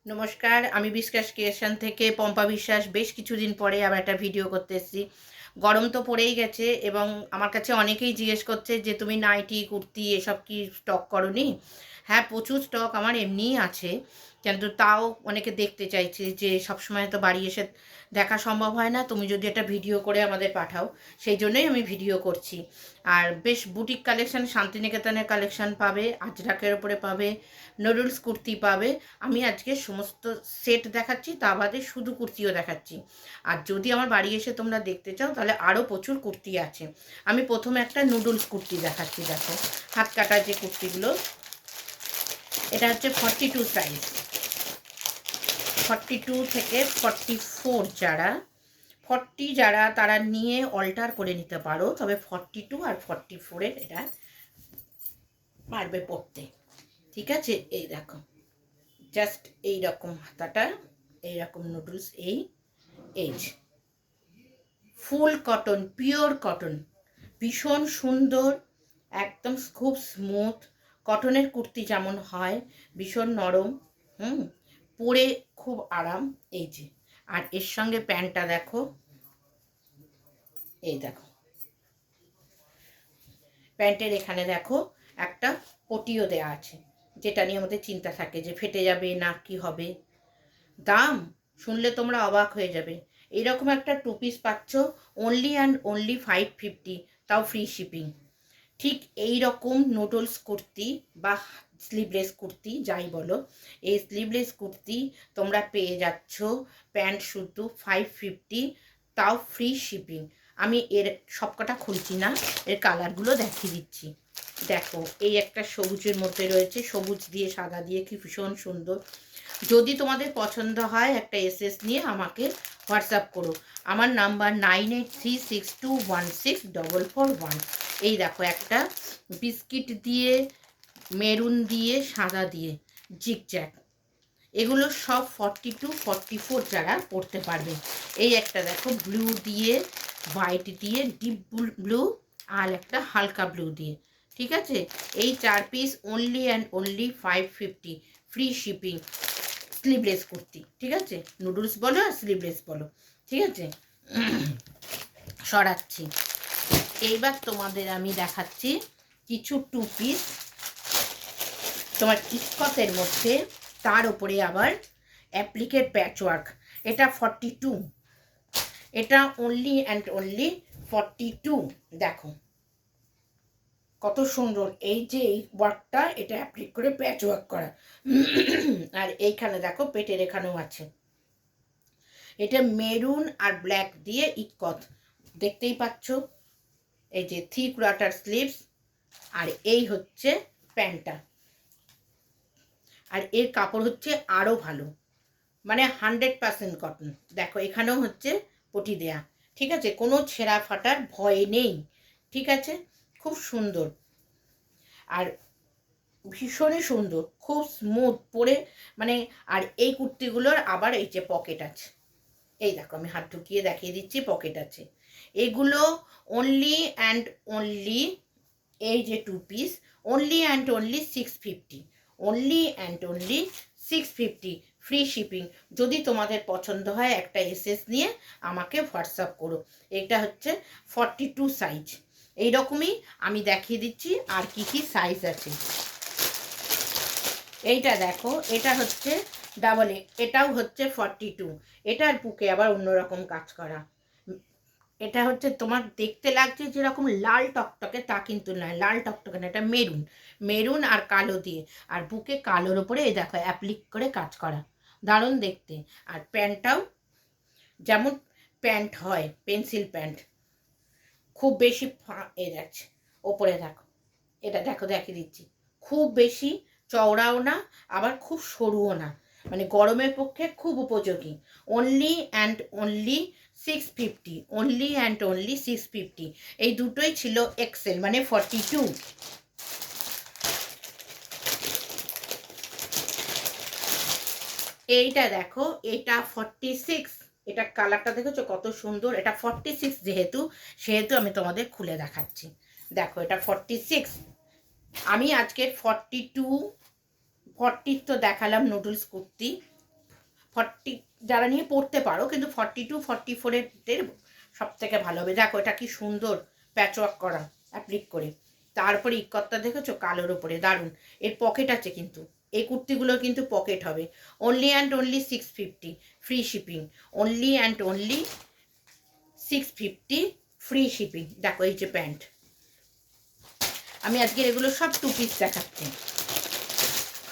নমস্কার, আমি বিশ্বাস ক্রিয়েশন থেকে পম্পা বিশ্বাস। বেশ কিছুদিন পরে আবার একটা ভিডিও করতে এসেছি। গরম তো পড়েই গেছে এবং আমার কাছে অনেকেই জিজ্ঞেস করছে যে তুমি নাইটি, কুর্তি এসব কি স্টক করোনি? হ্যাঁ, প্রচুর স্টক আমার এমনিই আছে, কিন্তু তাও অনেকে দেখতে চাইছে যে সবসময় তো বাড়ি এসে দেখা সম্ভব হয় না। তুমি যদি একটা ভিডিও করে আমাদের পাঠাও, সেই জন্যই আমি ভিডিও করছি। আর বেশ বুটিক কালেকশন, শান্তিনিকেতনের কালেকশন পাবে, আজরাকের ওপরে পাবে, নুডলস কুর্তি পাবে। আমি আজকে সমস্ত সেট দেখাচ্ছি, তা বাদে শুধু কুর্তিও দেখাচ্ছি। আর যদি আমার বাড়ি এসে তোমরা দেখতে চাও তাহলে আরও প্রচুর কুর্তি আছে। আমি প্রথমে একটা নুডলস কুর্তি দেখাচ্ছি। দেখো, হাত কাটা যে কুর্তিগুলো, এটা হচ্ছে 42 সাইজ। 42 থেকে 44 যারা, 40 যারা, তারা নিয়ে অল্টার করে নিতে পারো, তবে 42 আর 44-এর এটা পারবে পড়তে। ঠিক আছে, এই দেখো, জাস্ট এই রকম হাতাটা, এই রকম নুডলস, এই ফুল কটন, পিওর কটন, ভীষণ সুন্দর, একদম খুব স্মুথ। কটনের কুর্তি যেমন হয়, ভীষণ নরম, পরে খুব আরাম। এই যে, আর এর সঙ্গে প্যান্টটা দেখো, এই দেখো, প্যান্টের এখানে দেখো একটা পটিও দেয়া আছে, যেটা নিয়ে আমাদের চিন্তা থাকে যে ফেটে যাবে না কি হবে। দাম শুনলে তোমরা অবাক হয়ে যাবে। এইরকম একটা 2 পিস পাচ্ছ অনলি অ্যান্ড অনলি 550, তাও ফ্রি শিপিং। ঠিক এই রকম নুডলস কুর্তি বা স্লিভলেস কুর্তি যাই বলো, এই স্লিভলেস কুর্তি তোমরা পেয়ে যাচ্ছ প্যান্ট শুধু 550, তাও ফ্রি শিপিং। আমি এর সবকটা খুলছি না, এর কালারগুলো দেখিয়ে দিচ্ছি। দেখো, এই একটা সবুজের মধ্যে রয়েছে, সবুজ দিয়ে সাদা দিয়ে, কি ভীষণ সুন্দর। যদি তোমাদের পছন্দ হয় একটা এসএস নিয়ে আমাকে হোয়াটসঅ্যাপ করো। আমার নাম্বার 9836216441। এই দেখো, একটা বিস্কিট দিয়ে, মেরুন দিয়ে, সাদা দিয়ে, জিগজ্যাগ, এগুলো সব 42-44 যারা পড়তে পারবে। এই একটা দেখো, ব্লু দিয়ে, হোয়াইট দিয়ে, ডিপ ব্লু, আর একটা হালকা ব্লু দিয়ে। ঠিক আছে, এই 4 piece only and only 550, free shipping. Sleeveless kurti, ঠিক আছে, নুডলস বলো আর স্লিভলেস বলো। ঠিক আছে, সরাচ্ছি। এইবার তোমাদের আমি দেখাচ্ছি কিছু 2 পিস তোমার ইস্কতের মধ্যে, তার উপরে আবার অ্যাপ্লিকের প্যাচওয়ার্ক। এটা 42, এটা অনলি অ্যান্ড অনলি 42। দেখো কত সুন্দর, এই যে এই ওয়ার্কটা, এটা অ্যাপ্লিক করে প্যাচওয়ার্ক করা। আর এইখানে দেখো পেটের এখানেও আছে। এটা মেরুন আর ব্ল্যাক দিয়ে ইকত, দেখতেই পাচ্ছ। এই যে 3/4 স্লিভস, আর এই হচ্ছে প্যান্টটা। আর এর কাপড় হচ্ছে আরও ভালো, মানে 100% কটন। দেখো, এখানেও হচ্ছে পটি দেয়া। ঠিক আছে, কোনো ছেঁড়া ফাটার ভয় নেই। ঠিক আছে, খুব সুন্দর, আর ভীষণই সুন্দর, খুব স্মুথ পরে, মানে। আর এই কুর্তিগুলোর আবার এই যে পকেট আছে, এই দেখো, আমি হাত ঢুকিয়ে দেখিয়ে দিচ্ছি, পকেট আছে। এগুলো অনলি অ্যান্ড অনলি, এই যে 2 piece, only and only 650, only and only 650, free shipping. যদি তোমাদের পছন্দ হয় একটা এসএস নিয়ে আমাকে হোয়াটসঅ্যাপ করো। এটা হচ্ছে 42 সাইজ। এইরকমই আমি দেখিয়ে দিচ্ছি আর কি কি সাইজ আছে। এইটা দেখো, এটা হচ্ছে ডাবল এটাও হচ্ছে 42। এটার বুকে আবার অন্যরকম কাজ করা। এটা হচ্ছে তোমার দেখতে লাগছে যেরকম লাল টকটকে, তা কিন্তু নয়, লাল টকটকে না, এটা মেরুন, মেরুন আর কালো দিয়ে, আর বুকে কালোর ওপরে এই দেখো অ্যাপ্লিক করে কাজ করা, দারুণ দেখতে। আর প্যান্টটাও যেমন প্যান্ট হয়, পেন্সিল প্যান্ট, খুব বেশি এ যাচ্ছে ওপরে। দেখো, এটা দেখো, দেখিয়ে দিচ্ছি, খুব বেশি চওড়াও না, আবার খুব সরুও না, মানে গরমের পক্ষে খুব উপযোগী। Only and only 650, only and only 650। এই দুটোই ছিল এক্সেল, মানে 42। এইটা দেখো, এটা 46। এটা কালারটা দেখেছো কত সুন্দর। এটা 46 যেহেতু, সেহেতু আমি তোমাদের খুলে দেখাচ্ছি। দেখো, এটা 46। আমি আজকের 42, 40 তো দেখালাম নুডলস কুর্তি, 40 যারা নিয়ে পড়তে পারো, কিন্তু 42 44-এর সব থেকে ভালো হবে। দেখো এটা কি সুন্দর প্যাচওয়ার্ক করা অ্যাপ্লিক করে, তারপরে ইকতটা দেখেছো কালোর ওপরে, দারুণ। এর পকেট আছে কিন্তু, এই কুর্তিগুলোর কিন্তু পকেট হবে। Only and only 650 free shipping, only and only 650 free shipping. দেখো এই যে প্যান্ট, আমি আজকের এগুলো সব 2 পিস দেখাচ্ছি।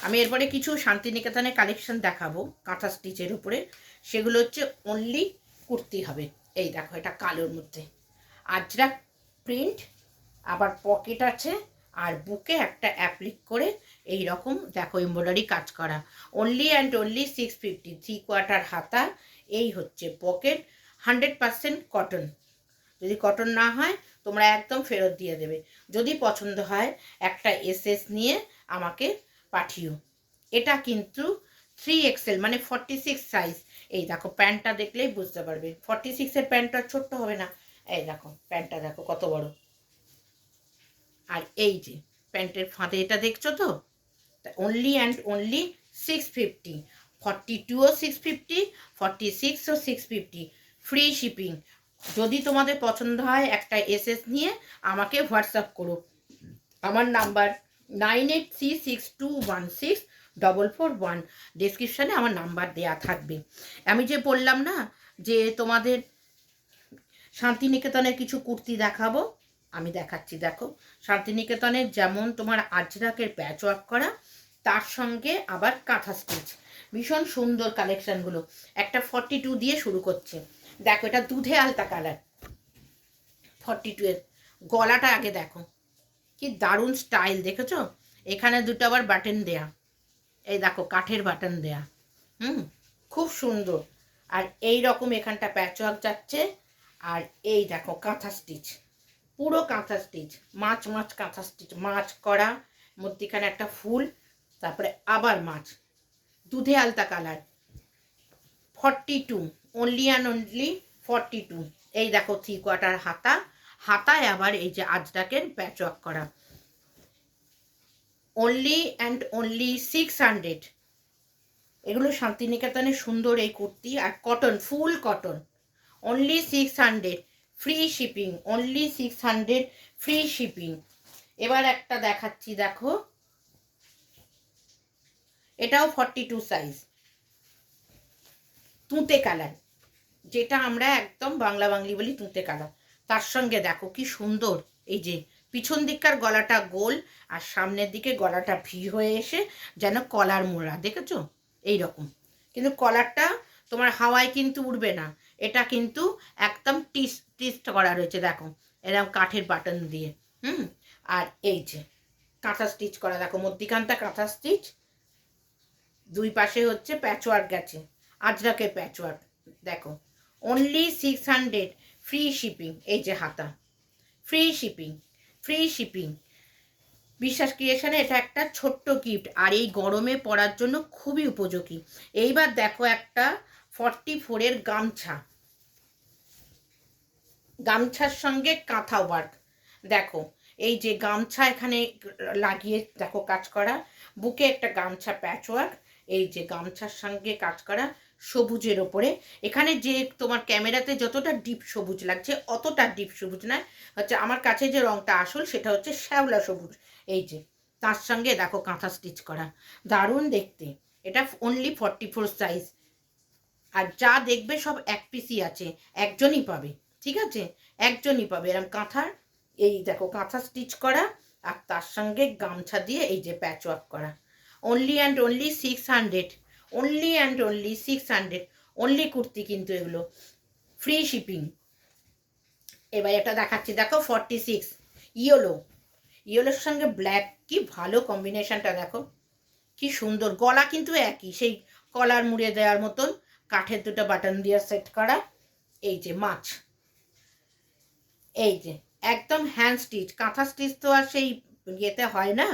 আমি এরপরে কিছু শান্তিনিকেতনের কালেকশন দেখাবো কাঁথা স্টিচের উপরে, সেগুলো হচ্ছে অনলি কুর্তি হবে। এই দেখো এটা কালোর মধ্যে আজরাক প্রিন্ট, আবার পকেট আছে, আর বুকে একটা অ্যাপ্লিক করে এই রকম দেখো এমব্রয়ডারি কাজ করা। অনলি অ্যান্ড অনলি 650, 3/4 হাতা। এই হচ্ছে পকেট, 100% কটন। যদি কটন না হয় তোমরা একদম ফেরত দিয়ে দেবে। যদি পছন্দ হয় একটা এসএস নিয়ে আমাকে পাঠিও। এটা কিন্তু 3XL মানে 46 সাইজ। এই দেখো প্যান্টটা দেখলেই বুঝতে পারবে, 46-এর প্যান্টটা ছোট্ট হবে না। এই দেখো প্যান্টটা দেখো কত বড়। আর এই যে প্যান্টের ফাঁদে এটা দেখছো তো, only and only 650, 42ও 650, 46ও 650 free shipping. যদি তোমাদের পছন্দ হয় একটা এসএস নিয়ে আমাকে হোয়াটসঅ্যাপ করো। আমার নাম্বার 9836216441, ডেসক্রিপশানে আমার নাম্বার দেয়া থাকবে। আমি যে বললাম না যে তোমাদের শান্তিনিকেতনের কিছু কুর্তি দেখাবো, আমি দেখাচ্ছি। দেখো শান্তিনিকেতনের যেমন তোমার আজরাকের প্যাচওয়ার্ক করা, তার সঙ্গে আবার কাঁথা স্টিচ, ভীষণ সুন্দর কালেকশানগুলো। একটা 42 দিয়ে শুরু করছে। দেখো এটা দুধে আলতা কালার, 42-এর গলাটা আগে দেখো কি দারুণ স্টাইল, দেখেছো? এখানে দুটো আবার বাটন দেয়া, এই দেখো কাঠের বাটন দেয়া, খুব সুন্দর। আর এই রকম এখানটা প্যাচওয়ার্ক যাচ্ছে। আর এই দেখো কাঁথা স্টিচ, পুরো কাঁথা স্টিচ, মাছ মাছ কাঁথা স্টিচ, মাছ করা, মধ্যিখানে একটা ফুল, তারপরে আবার মাছ, দুধে আলতা কালার, 42, অনলি অ্যান্ড অনলি 42। এই দেখো 3/4 হাতা, হাতায় আবার এই যে আজরাকের প্যাচওয়ার্ক করা, অনলি অ্যান্ড অনলি 600। এগুলো শান্তিনিকেতনের সুন্দর এই কুর্তি, আর cotton, full cotton, only 600 free shipping, only 600 free shipping. এবার একটা দেখাচ্ছি, দেখো এটাও 42 সাইজ, তুঁতে কালার, যেটা আমরা একদম বাংলা বাংলি বলি তুঁতে কালার। তার সঙ্গে দেখো কি সুন্দর, এই যে পিছন দিককার গলাটা গোল আর সামনের দিকে গলাটা ভি হয়ে এসে যেন কলার মোড়া, দেখেছো? এই রকম, কিন্তু কলারটা তোমার হাওয়ায় কিন্তু উড়বে না, এটা কিন্তু একদম টিস্ট করা রয়েছে, দেখো এরকম কাঠের বাটন দিয়ে। আর এই যে কাঁথা স্টিচ করা, দেখো মধ্যিখানটা কাঁথা স্টিচ, দুই পাশে হচ্ছে প্যাচওয়ার্ক গেছে, আজরাকের প্যাচওয়ার্ক। দেখো অনলি 600 ফ্রি শিপিং। এই যে হাতা, ফ্রি শিপিং, ফ্রি শিপিং। বিশ্বাস ক্রিয়েশনে এটা একটা ছোট্ট গিফট, আর এই গরমে পরার জন্য খুবই উপযোগী। এইবার দেখো একটা 44-এর গামছা, গামছার সঙ্গে কাঁথা ওয়ার্ক। দেখো এই যে গামছা এখানে লাগিয়ে দেখো কাজ করা, বুকে একটা গামছা প্যাচওয়ার্ক, এই যে গামছার সঙ্গে কাজ করা সবুজের ওপরে। এখানে যে তোমার ক্যামেরাতে যতটা ডিপ সবুজ লাগছে অতটা ডিপ সবুজ নয়, হচ্ছে আমার কাছে যে রঙটা আসল সেটা হচ্ছে শ্যাওলা সবুজ। এই যে তার সঙ্গে দেখো কাঁথা স্টিচ করা, দারুণ দেখতে। এটা অনলি 44 সাইজ। আর যা দেখবে সব এক পিসই আছে, একজনই পাবে, ঠিক আছে? একজনই পাবে এরকম কাঁথার। এই দেখো কাঁথা স্টিচ করা, আর তার সঙ্গে গামছা দিয়ে এই যে প্যাচওয়ার্ক করা, only and only 600, only and only 600, only kurti কিন্তু এগুলো, ফ্রি শিপিং। এবার এটা দেখাচ্ছি, দেখো 46 ইয়েলো, ইয়েলোর সঙ্গে ব্ল্যাক, কি ভালো কম্বিনেশনটা, দেখো কি সুন্দর। গলা কিন্তু একই, সেই কলার মুড়ে দেওয়ার মতন কাঠের দুটো বাটন দিয়ে সেট করা। এই যে মাছ, এই যে একদম হ্যান্ড স্টিচ, কাঁথা স্টিচ তো আর সেই ইয়েতে হয় না,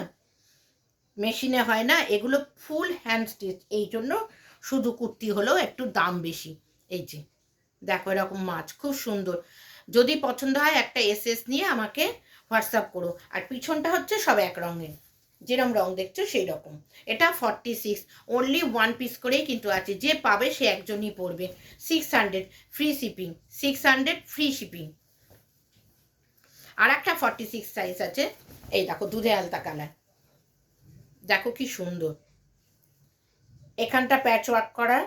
মেশিনে হয় না, এগুলো ফুল হ্যান্ড স্টিচ, এই জন্য শুধু কুর্তি হলেও একটু দাম বেশি। এই যে দেখো এরকম মাছ, খুব সুন্দর। যদি পছন্দ হয় একটা এসএস নিয়ে আমাকে হোয়াটসঅ্যাপ করো। আর পিছনটা হচ্ছে সব এক রঙের, যেরকম রং দেখছো সেই রকম। এটা 46, অনলি 1 পিস করেই কিন্তু আছে, যে পাবে সে একজনই পড়বে। 600 ফ্রি শিপিং, 600 ফ্রি শিপিং। আর একটা 46 সাইজ আছে, এই দেখো দুধে আলতা কালার, দেখো কি সুন্দর। এখানটা প্যাচ ওয়ার্ক করা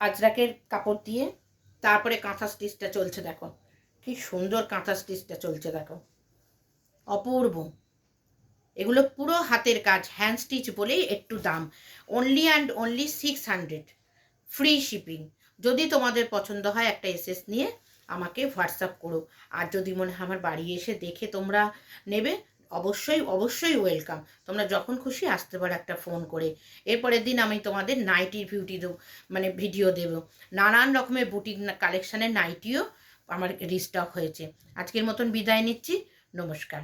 আজরাকের কাপড় দিয়ে, তারপরে কাঁথা স্টিচটা চলছে, দেখো কি সুন্দর কাঁথা স্টিচটা চলছে, দেখো অপূর্ব। এগুলো পুরো হাতের কাজ, হ্যান্ড স্টিচ বলেই একটু দাম। Only and only 600 free shipping. যদি তোমাদের পছন্দ হয় একটা এসএস নিয়ে আমাকে হোয়াটসঅ্যাপ করো। আর যদি মনে হয় আমার বাড়ি এসে দেখে তোমরা নেবে, অবশ্যই অবশ্যই ওয়েলকাম। তোমরা যখন খুশি আসতে পারো একটা ফোন করে। এরপরের দিন আমি তোমাদের নাইটির মানে ভিডিও দেবো। নানান রকমের বুটিক কালেকশানের নাইটিও আমার রিস্টক হয়েছে। আজকের মতন বিদায় নিচ্ছি, নমস্কার।